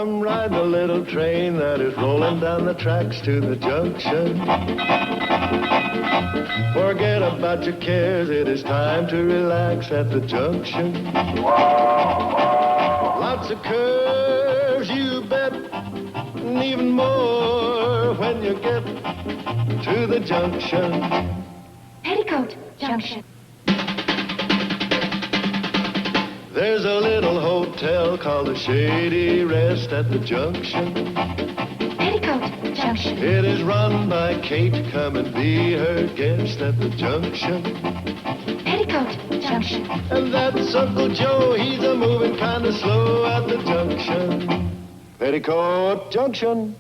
I'm riding a little train that is rolling down the tracks to the junction. Forget about your cares, it is time to relax at the junction. Lots of curves, you bet, and even more when you get to the junction. Petticoat Junction. There's a little hotel called the Shady Rest at the junction. Petticoat Junction. It is run by Kate. Come and be her guest at the junction. Petticoat Junction. And that's Uncle Joe. He's a moving kind of slow at the junction. Petticoat Junction.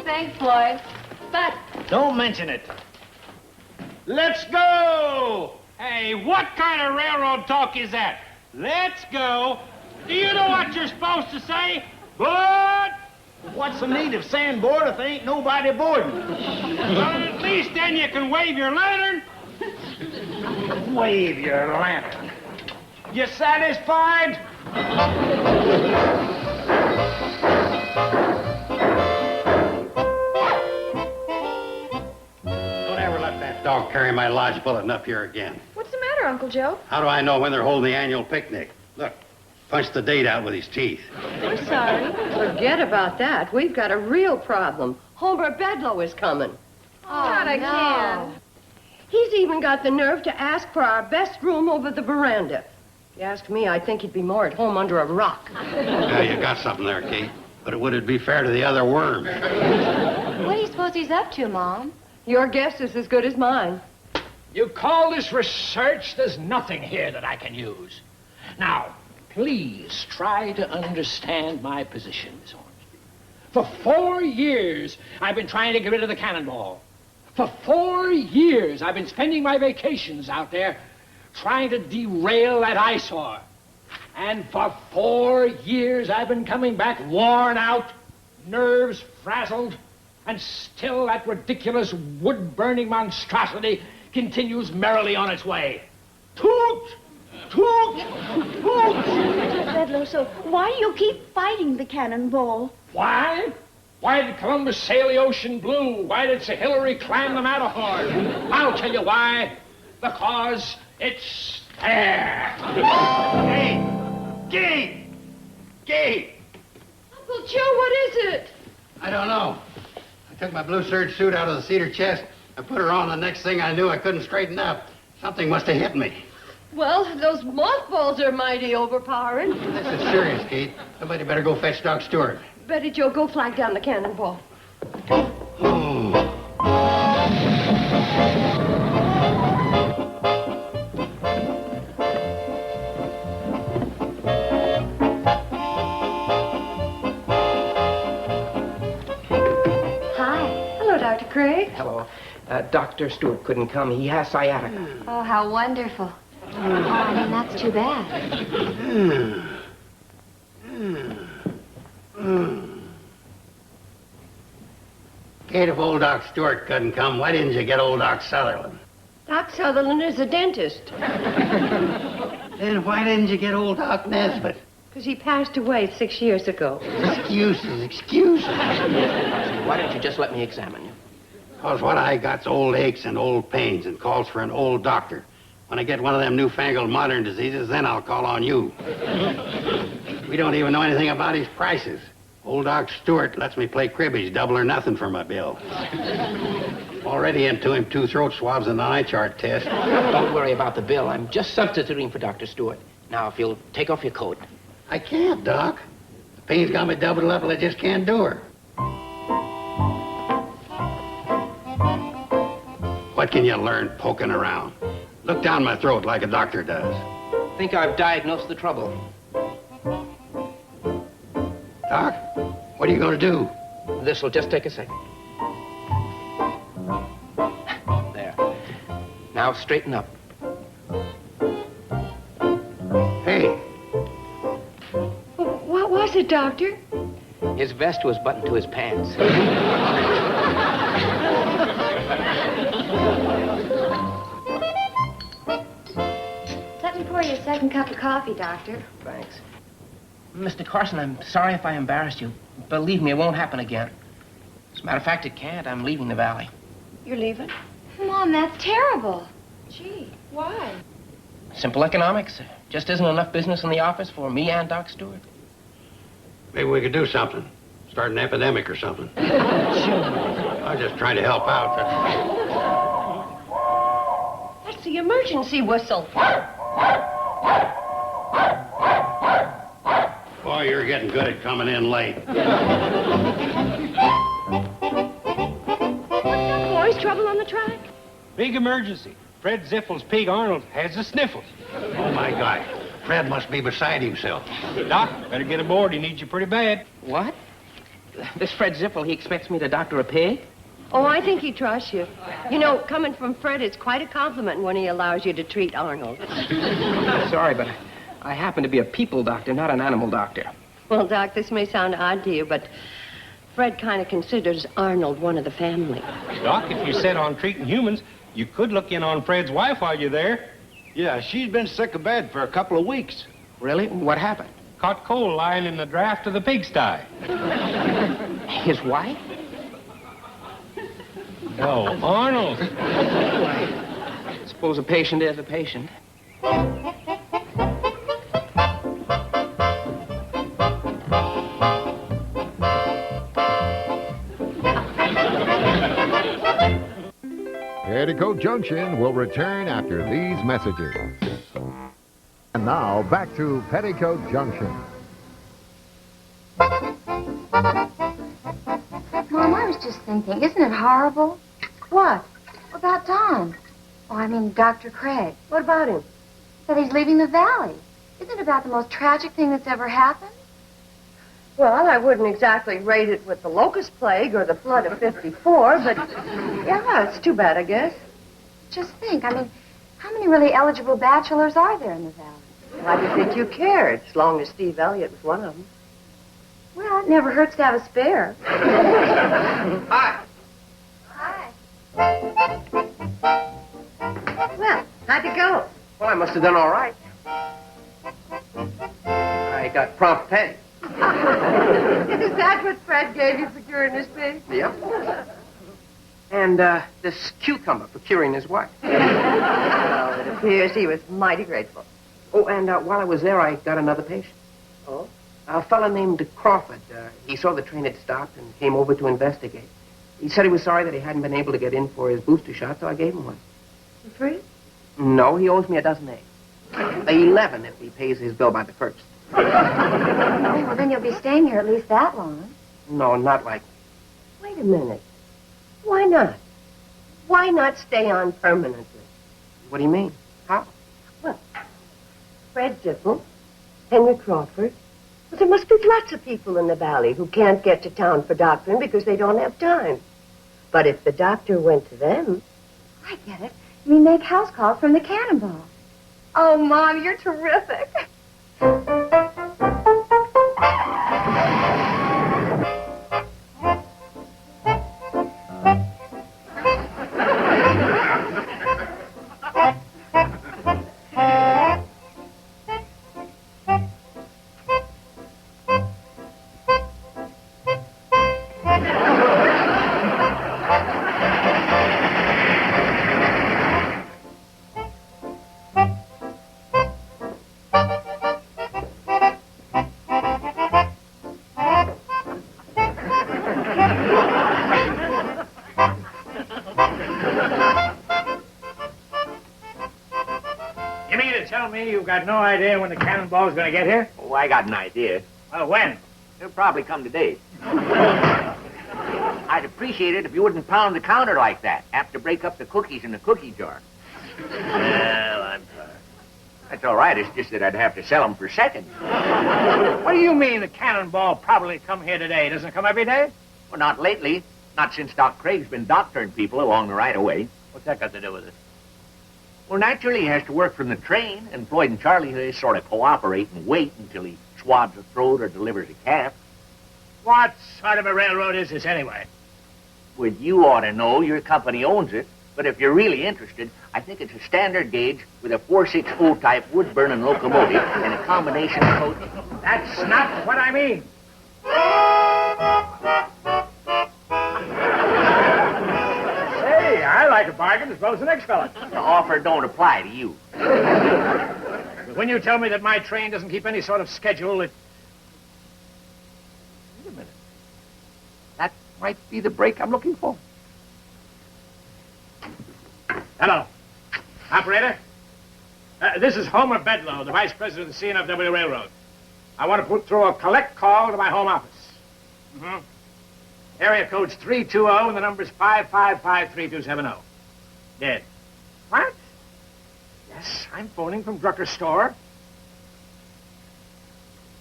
Thanks, Floyd. But Don't mention it. Let's go! Hey, what kind of railroad talk is that? Let's go. Do you know what you're supposed to say? But What's the need of saying board if there ain't nobody boarding? well, at least then you can wave your lantern. Wave your lantern. You satisfied? Don't ever let that dog carry my lodge bulletin up here again. What's the matter, Uncle Joe? How do I know when they're holding the annual picnic? Look, punched the date out with his teeth. I'm sorry. Forget about that. We've got a real problem. Homer Bedlow is coming. Not again. He's even got the nerve to ask for our best room over the veranda. If you ask me, I think he'd be more at home under a rock. Yeah, you got something there, Kate. But would it be fair to the other worms? what do you suppose he's up to, Mom? Your guess is as good as mine. You call this research? There's nothing here that I can use. Now, please try to understand my position, Miss Ormsby. For 4 years, I've been trying to get rid of the cannonball. For 4 years, I've been spending my vacations out there trying to derail that eyesore. And for 4 years, I've been coming back worn out, nerves frazzled, and still that ridiculous wood-burning monstrosity continues merrily on its way. Toot! Toot! Toot! Bedlow, so why do you keep fighting the cannonball? Why? Why did Columbus sail the ocean blue? Why did Sir Hillary climb the Matterhorn? I'll tell you why. Because it's there. Gate! Gate! Uncle Joe, what is it? I don't know. I took my blue serge suit out of the cedar chest. I put her on. The next thing I knew, I couldn't straighten up. Something must have hit me. Well, those mothballs are mighty overpowering. This is serious, Kate. Somebody better go fetch Doc Stewart. Betty Joe, go flag down the cannonball. Oh. Dr. Craig? Hello. Dr. Stewart couldn't come. He has sciatica. Oh, how wonderful. Oh, I mean, that's too bad. Kate, if old Doc Stewart couldn't come, why didn't you get old Doc Sutherland? Doc Sutherland is a dentist. Then why didn't you get old Doc Nesbitt? Because he passed away 6 years ago. Excuses, excuses. Why don't you just let me examine you? Because what I got's old aches and old pains and calls for an old doctor. When I get one of them newfangled modern diseases, then I'll call on you. We don't even know anything about his prices. Old Doc Stewart lets me play cribbage, double or nothing for my bill. Already into him 2 throat swabs and an eye chart test. Don't worry about the bill. I'm just substituting for Dr. Stewart. Now, if you'll take off your coat. I can't, Doc. The pain's got me doubled up and I just can't do her. What can you learn poking around? Look down my throat like a doctor does. Think I've diagnosed the trouble. Doc, what are you going to do? This'll just take a second. There. Now straighten up. Hey, What was it, Doctor? His vest was buttoned to his pants. Let me pour you a second cup of coffee, Doctor. Thanks. Mr. Carson, I'm sorry if I embarrassed you. Believe me, it won't happen again. As a matter of fact, it can't. I'm leaving the valley. You're leaving? Mom, that's terrible. Gee, why? Simple economics. Just isn't enough business in the office for me and Doc Stewart. maybe we could do something. Start an epidemic or something. I'm just trying to help out. That's the emergency whistle. Boy, you're getting good at coming in late. Boys, trouble on the track? Big emergency. Fred Ziffle's pig Arnold has the sniffles. Oh, my God. Fred must be beside himself. Doc, better get aboard. He needs you pretty bad. What? This Fred Ziffle, he expects me to doctor a pig? Oh, I think he trusts you. You know, coming from Fred, it's quite a compliment when he allows you to treat Arnold. Sorry, but I happen to be a people doctor, not an animal doctor. Well, Doc, this may sound odd to you, but Fred kind of considers Arnold one of the family. Doc, if you're set on treating humans, you could look in on Fred's wife while you're there. Yeah, she's been sick of bed for a couple of weeks. Really? What happened? Caught cold lying in the draft of the pigsty. His wife? No, Arnold. I suppose a patient is a patient. Petticoat Junction will return after these messages. And now, back to Petticoat Junction. Mom, I was just thinking, isn't it horrible? What? About Don. Oh, I mean, Dr. Craig. What about him? That he's leaving the valley. Isn't it about the most tragic thing that's ever happened? Well, I wouldn't exactly rate it with the locust plague or the flood of 54, but yeah, it's too bad, I guess. Just think, I mean, how many really eligible bachelors are there in the valley? Why do you think you cared, as long as Steve Elliott was one of them? Well, it never hurts to have a spare. Hi. Hi. Well, how'd it go? Well, I must have done all right. I got prompt pay. Is that what Fred gave you for curing his pig? Yep. And this cucumber for curing his wife. Well, it appears he was mighty grateful. Oh, and while I was there, I got another patient. Oh? A fellow named Crawford. He saw the train had stopped and came over to investigate. He said he was sorry that he hadn't been able to get in for his booster shot, so I gave him one. For free? No, he owes me a dozen eggs. 11 if he pays his bill by the 1st. Oh, well, then you'll be staying here at least that long. No, not like... Wait a minute. Why not? Why not stay on permanently? What do you mean? How? Well, Fred Ziffle, Henry Crawford. Well, there must be lots of people in the valley who can't get to town for doctoring because they don't have time. But if the doctor went to them... I get it. You mean make house calls from the cannonball. Oh, Mom, you're terrific. You mean to tell me you've got no idea when the cannonball's going to get here? Oh, I got an idea. Well, when? It'll probably come today. I'd appreciate it if you wouldn't pound the counter like that. Have to break up the cookies in the cookie jar. Well, I'm sorry. That's all right. It's just that I'd have to sell them for seconds. What do you mean the cannonball probably come here today? Doesn't it come every day? Well, not lately. Not since Doc Craig's been doctoring people along the right-of-way. What's that got to do with it? Well, naturally, he has to work from the train, and Floyd and Charlie, they sort of cooperate and wait until he swabs a throat or delivers a calf. What sort of a railroad is this, anyway? Well, you ought to know. Your company owns it. But if you're really interested, I think it's a standard gauge with a 460 type wood-burning locomotive and a combination coach. That's not what I mean. Hey, I like a bargain as well as the next fella. The offer don't apply to you. But when you tell me that my train doesn't keep any sort of schedule, it... Wait a minute. That might be the break I'm looking for. Hello. Operator? This is Homer Bedlow, the Vice President of the CNFW Railroad. I want to put through a collect call to my home office. Mm-hmm. Area code's 320 and the number's 5553270. Dead. What? Yes, I'm phoning from Drucker's store.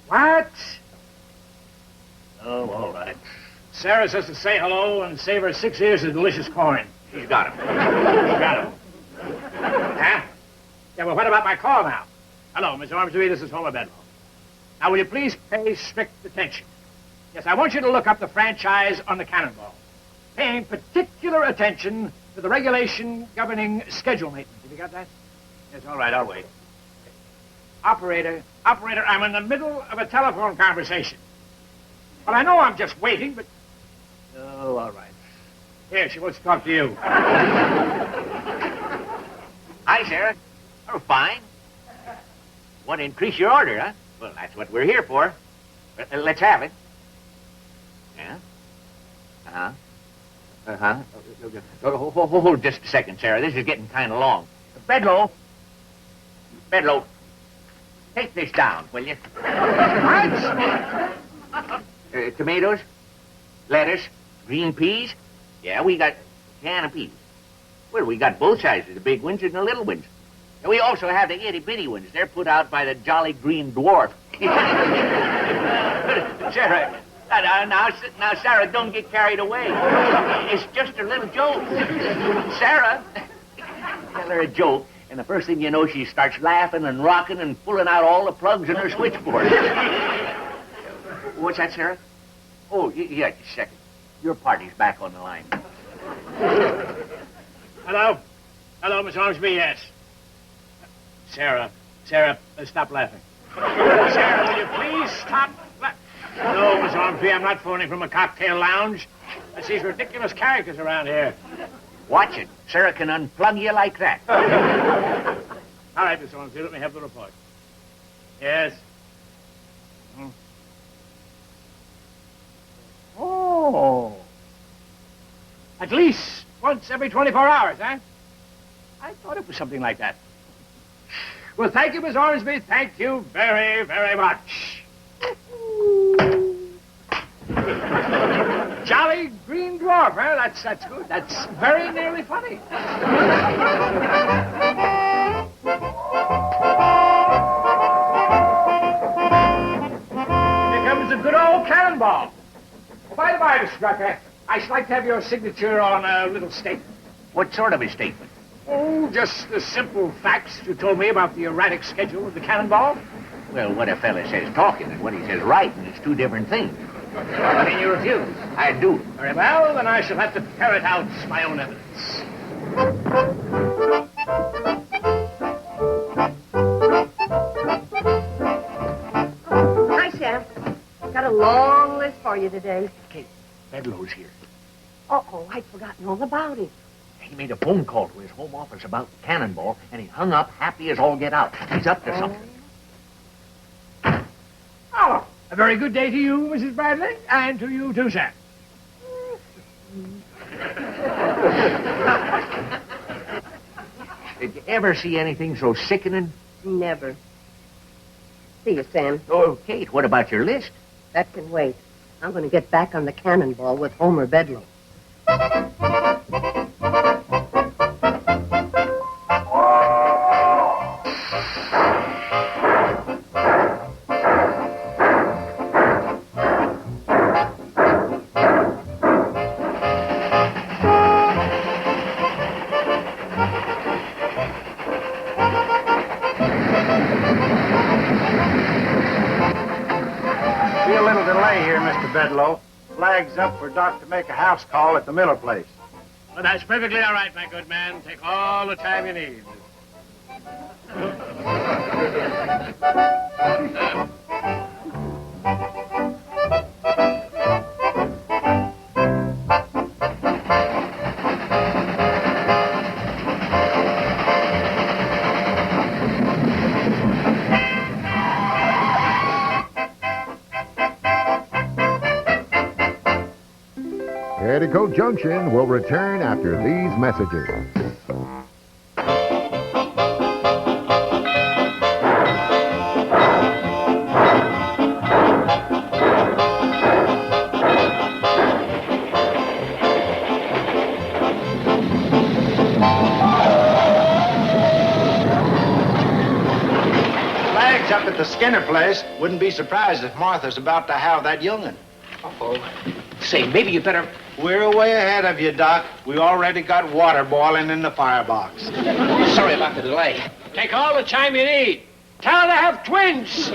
What? Oh, all right. Sarah says to say hello and save her 6 ears of delicious corn. She's got him. Got him. Huh? Yeah, well, what about my call now? Hello, Miss Ormsby, this is Homer Bedlow. Now, will you please pay strict attention? Yes, I want you to look up the franchise on the Cannonball, paying particular attention to the regulation governing schedule maintenance. Have you got that? Yes, all right, I'll wait. Operator, I'm in the middle of a telephone conversation. Well, I know I'm just waiting, but... Oh, all right. Here, she wants to talk to you. Hi, Sarah. Oh, fine. Want to increase your order, huh? Well, that's what we're here for. Let's have it. Yeah? Uh-huh. Uh-huh. Hold just a second, Sarah. This is getting kind of long. Bedlow, take this down, will you? What? Tomatoes, lettuce, green peas. Yeah, we got a can of peas. Well, we got both sizes, the big ones and the little ones. And we also have the itty-bitty ones. They're put out by the Jolly Green Dwarf. Sarah, now, Sarah, don't get carried away. It's just a little joke. Sarah, tell her a joke, and the first thing you know, she starts laughing and rocking and pulling out all the plugs in her switchboard. What's that, Sarah? Oh, yeah, just a second. Your party's back on the line. Hello? Hello, Miss Ormsby, yes. Sarah, stop laughing. Sarah, will you please stop laughing? No, Miss Ormsby, I'm not phoning from a cocktail lounge. I see these ridiculous characters around here. Watch it. Sarah can unplug you like that. All right, Miss Ormsby, let me have the report. Yes. Oh. At least once every 24 hours, huh? I thought it was something like that. Well, thank you, Miss Ormsby. Thank you very, very much. Jolly Green Dwarf, huh? That's good. That's very nearly funny. Here comes the good old cannonball. By the by, Mr. Drucker, I should like to have your signature on a little statement. What sort of a statement? Oh, just the simple facts you told me about the erratic schedule of the Cannonball. Well, what a fella says talking and what he says writing is two different things. Then you refuse? I do. Very well, then I shall have to ferret out my own evidence. Hi, Sam. Got a long list for you today. Kate, Bedlow's here. Uh-oh, I'd forgotten all about him. He made a phone call to his home office about the Cannonball, and he hung up happy as all get out. He's up to something. Oh, a very good day to you, Mrs. Bradley, and to you, too, Sam. Did you ever see anything so sickening? Never. See you, Sam. Oh, Kate, what about your list? That can wait. I'm going to get back on the Cannonball with Homer Bedlow. delay here, Mr. Bedlow. Flag's up for Doc to make a house call at the Miller place. Well, that's perfectly all right, my good man. Take all the time you need. Petticoat Junction will return after these messages. Flag's up at the Skinner place. Wouldn't be surprised if Martha's about to have that young'un. Uh-oh. Say, maybe you better... We're way ahead of you, Doc. We already got water boiling in the firebox. Sorry about the delay. Take all the time you need. Tell her to have twins.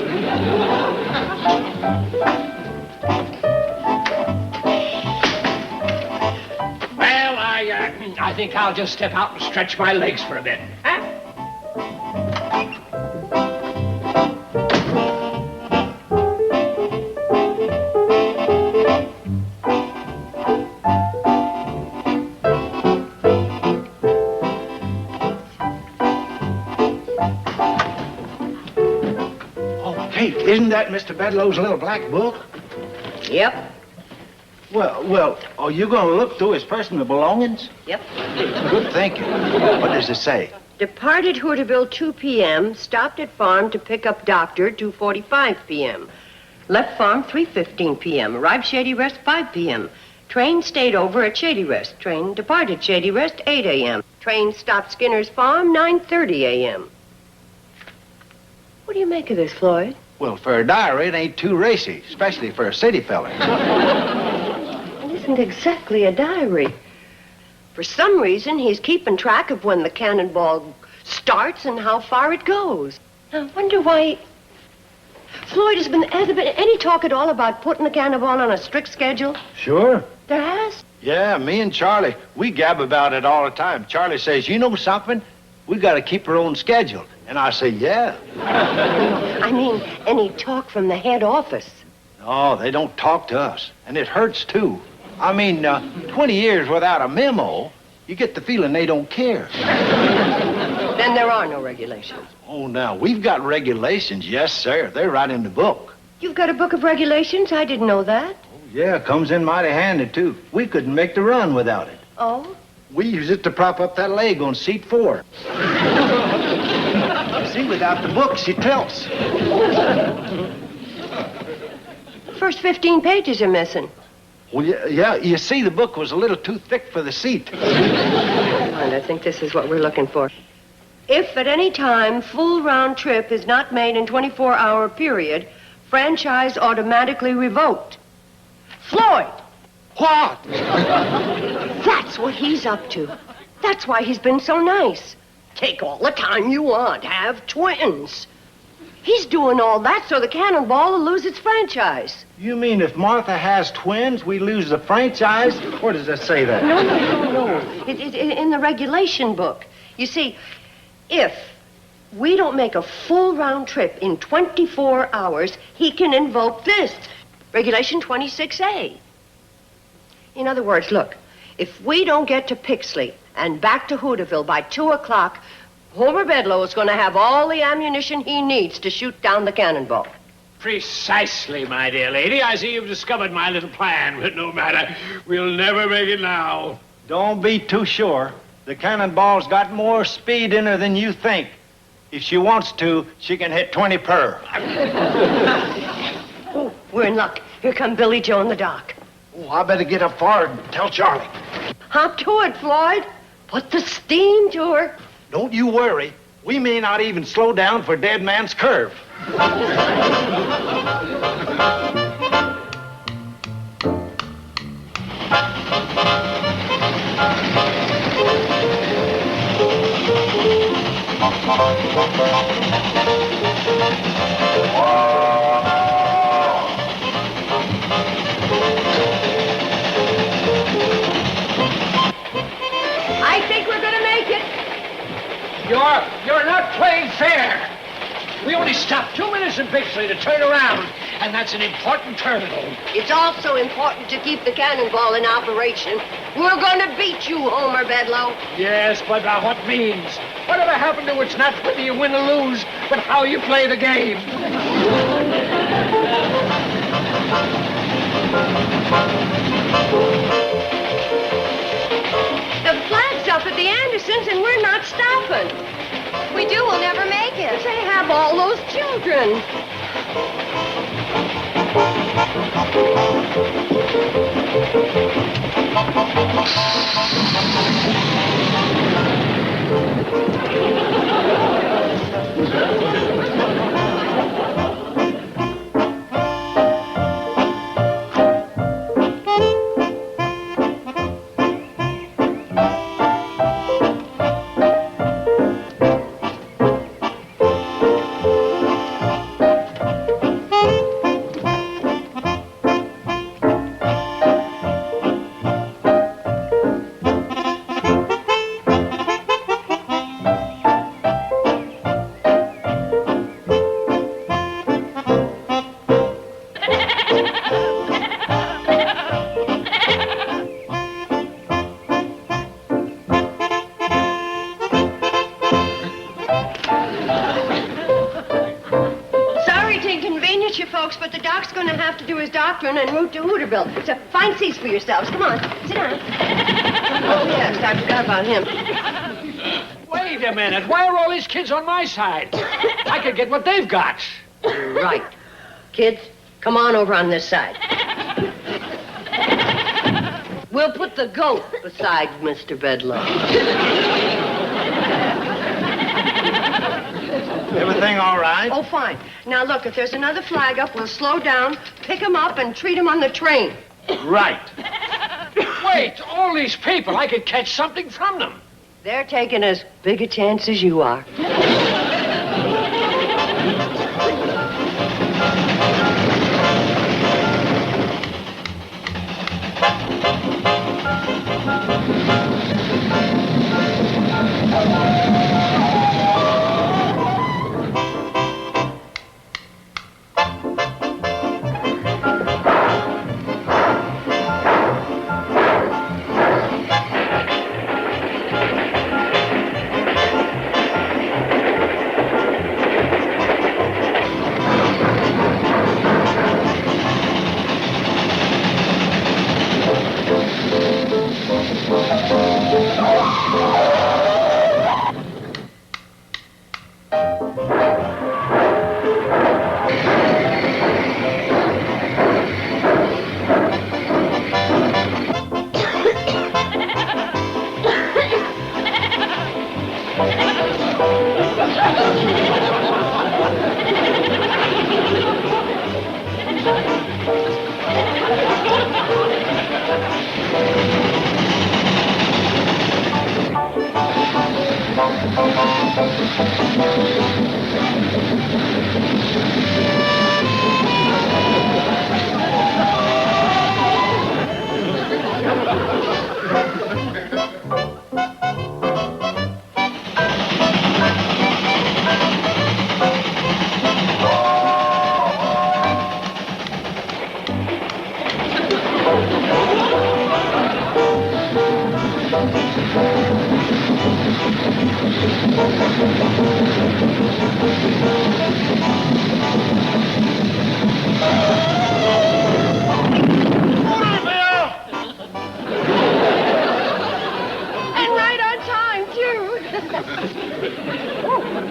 Well, I think I'll just step out and stretch my legs for a bit. Huh? Hey, isn't that Mr. Bedlow's little black book? Yep. Well, are you going to look through his personal belongings? Yep. Good thinking. What does it say? Departed Hooterville 2 p.m. Stopped at farm to pick up doctor 2:45 p.m. Left farm 3:15 p.m. Arrived Shady Rest 5 p.m. Train stayed over at Shady Rest. Train departed Shady Rest 8 a.m. Train stopped Skinner's farm 9:30 a.m. What do you make of this, Floyd? Well, for a diary, it ain't too racy, especially for a city fella. It isn't exactly a diary. For some reason, he's keeping track of when the cannonball starts and how far it goes. I wonder why... Floyd, has there been any talk at all about putting the cannonball on a strict schedule? Sure. There has? Yeah, me and Charlie, we gab about it all the time. Charlie says, you know something? We got to keep our own schedule. And I say, yeah. I mean, any talk from the head office? No, they don't talk to us. And it hurts, too. I mean, 20 years without a memo, you get the feeling they don't care. Then there are no regulations. Oh, now, we've got regulations, yes, sir. They're right in the book. You've got a book of regulations? I didn't know that. Oh, yeah, comes in mighty handy, too. We couldn't make the run without it. Oh? We use it to prop up that leg on seat 4. See, without the book, she tilts. First 15 pages are missing. Well, yeah, you see, the book was a little too thick for the seat. And I think this is what we're looking for. If at any time full round trip is not made in 24-hour period, franchise automatically revoked. Floyd! What? That's what he's up to. That's why he's been so nice. Take all the time you want. Have twins. He's doing all that so the cannonball will lose its franchise. You mean if Martha has twins, we lose the franchise? Where does it say that? No. In the regulation book. You see, if we don't make a full round trip in 24 hours, he can invoke this. Regulation 26A. In other words, look, if we don't get to Pixley and back to Hooterville by 2 o'clock, Homer Bedlow is going to have all the ammunition he needs to shoot down the cannonball. Precisely, my dear lady. I see you've discovered my little plan, but no matter. We'll never make it now. Don't be too sure. The cannonball's got more speed in her than you think. If she wants to, she can hit 20 per. Oh, we're in luck. Here come Billy Joe and the doc. Oh, I better get up forward and tell Charlie. Hop to it, Floyd. Put the steam to her. Don't you worry. We may not even slow down for Dead Man's Curve. You're not playing fair. We only stopped 2 minutes in Bixley to turn around, and that's an important terminal. It's also important to keep the cannonball in operation. We're going to beat you, Homer Bedlow. Yes, but what means? Whatever happened to it's not whether you win or lose, but how you play the game. The flag's up at the Andersons, and we're not stopping. If we do, we'll never make it. They have all those children. But the doc's going to have to do his doctoring en route to Hooterville. So find seats for yourselves. Come on, sit down. Oh, yes, I forgot about him. Wait a minute. Why are all these kids on my side? I could get what they've got. Right. Kids, come on over on this side. We'll put the goat beside Mr. Bedlow. Everything all right? Oh, fine. Now, look, if there's another flag up, we'll slow down, pick him up, and treat him on the train. Right. Wait, all these people, I could catch something from them. They're taking as big a chance as you are.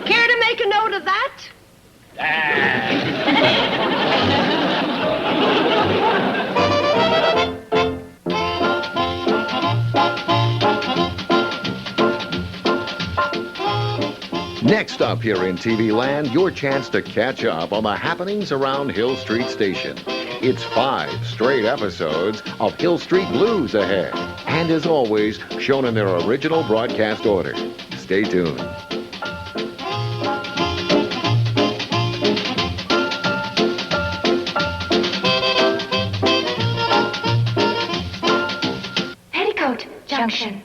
Care to make a note of that? Next up here in TV Land, your chance to catch up on the happenings around Hill Street Station. It's 5 straight episodes of Hill Street Blues ahead. And as always, shown in their original broadcast order. Stay tuned. Petticoat, Junction.